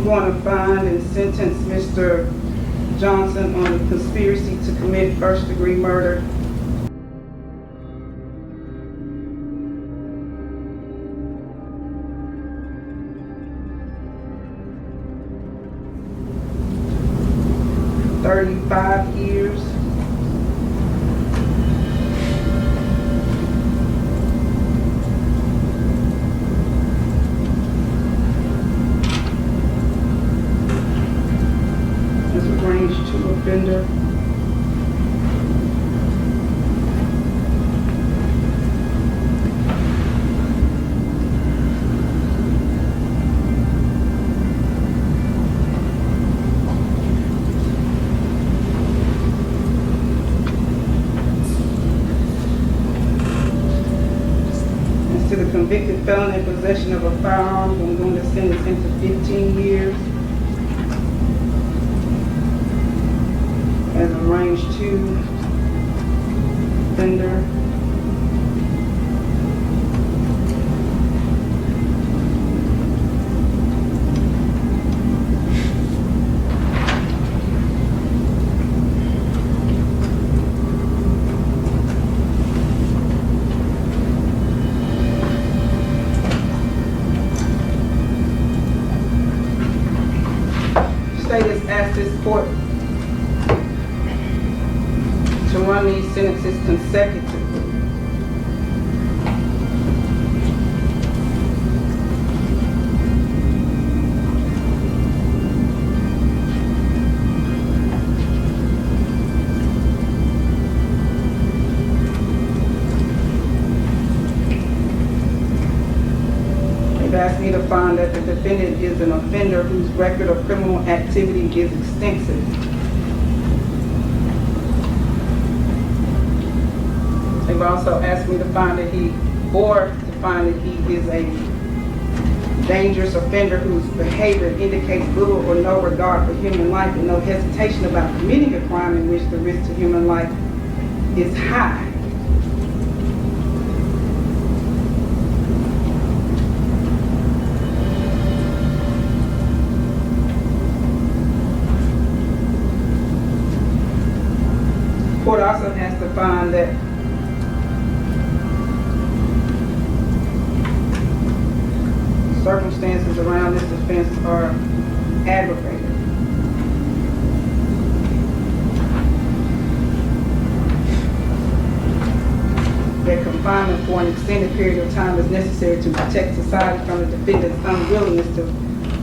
going to find and sentence Mr. Johnson on conspiracy to commit first-degree murder. $35 years. This was range 2 offender. To the convicted felon in possession of a firearm, I'm going to sentence him to 15 years as a range 2 offender. State has asked this court to run these sentences consecutively. They've asked me to find that the defendant is an offender whose record of criminal activity is extensive. They've also asked me to find that he is a dangerous offender whose behavior indicates little or no regard for human life and no hesitation about committing a crime in which the risk to human life is high. The court also has to find that circumstances around this offense are aggravated. That confinement for an extended period of time is necessary to protect society from the defendant's unwillingness to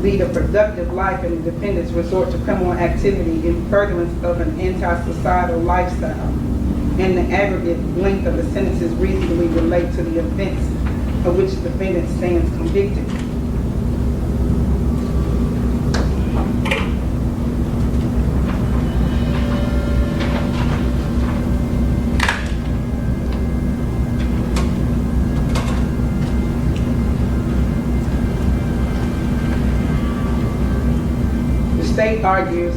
lead a productive life and the defendant's resort to criminal activity in furtherance of an anti-societal lifestyle. And the aggregate length of the sentences reasonably relate to the offense of which the defendant stands convicted. The state argues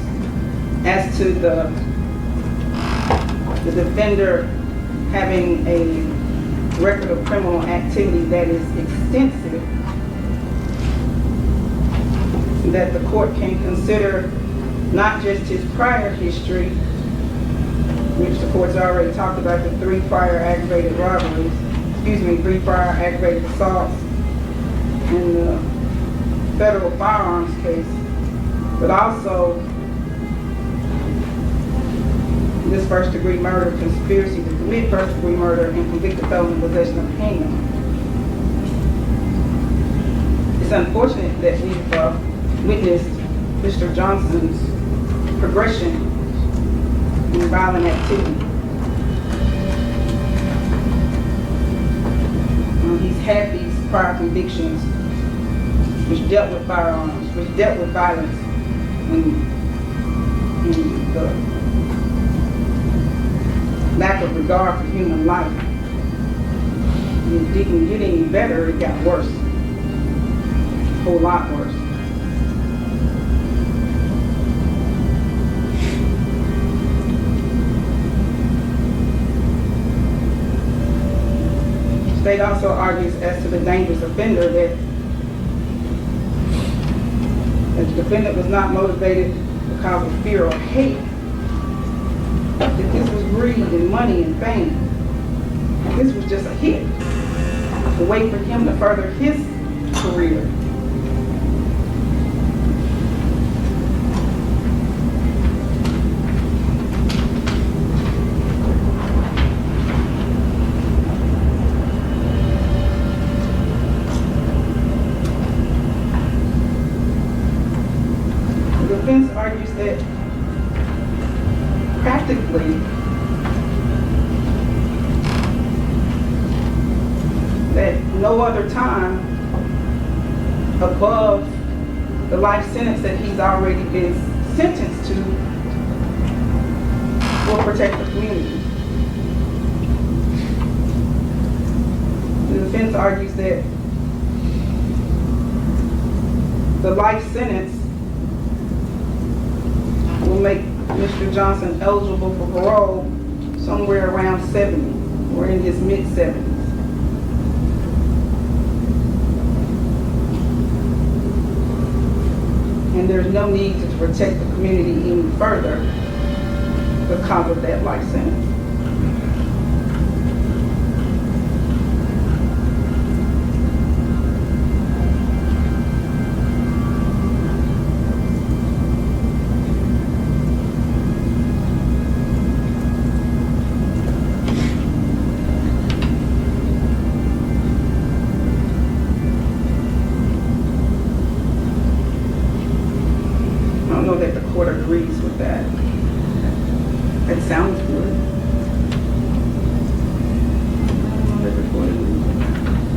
as to the defender having a record of criminal activity that is extensive, that the court can consider not just his prior history, which the court's already talked about, the 3 prior aggravated robberies, 3 prior aggravated assaults in the federal firearms case, but also this first-degree murder, conspiracy to commit first-degree murder, and convicted felon in possession of a handgun. It's unfortunate that we've witnessed Mr. Johnson's progression in violent activity. He's had these prior convictions which dealt with firearms, which dealt with violence, and the lack of regard for human life. It didn't get any better, it got worse. A whole lot worse. The state also argues as to the dangerous offender that The defendant was not motivated because of fear or hate. That this was greed and money and fame. This was just a hit, a way for him to further his career. The defense argues that practically that no other time above the life sentence that he's already been sentenced to will protect the community. The defense argues that the life sentence will make Mr. Johnson eligible for parole somewhere around 70 or in his mid-70s. And there's no need to protect the community any further because of that life sentence. I don't know that the court agrees with that. That sounds good. I don't know that the court agrees with that.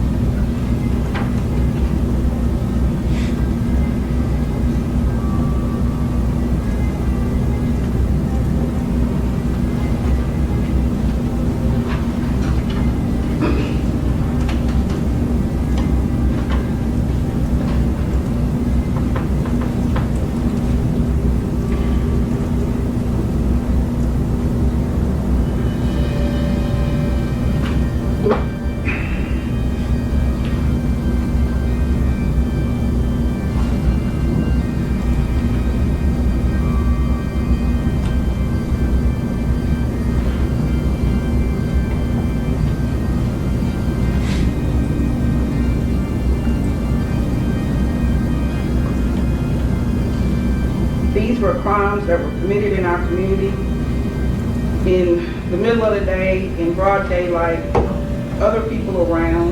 These were crimes that were committed in our community in the middle of the day, in broad daylight, other people around,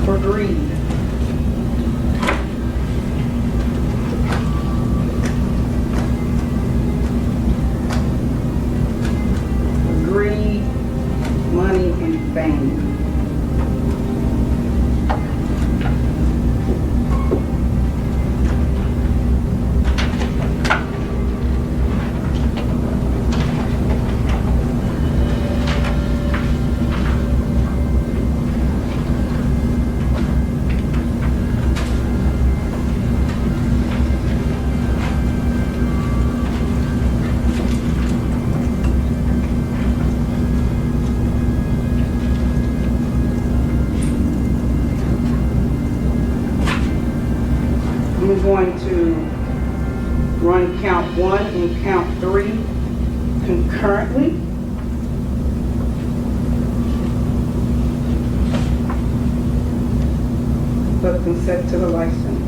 for greed. Greed, money, and fame. I'm going to run count 1 and count 3 concurrently. But consent to the license.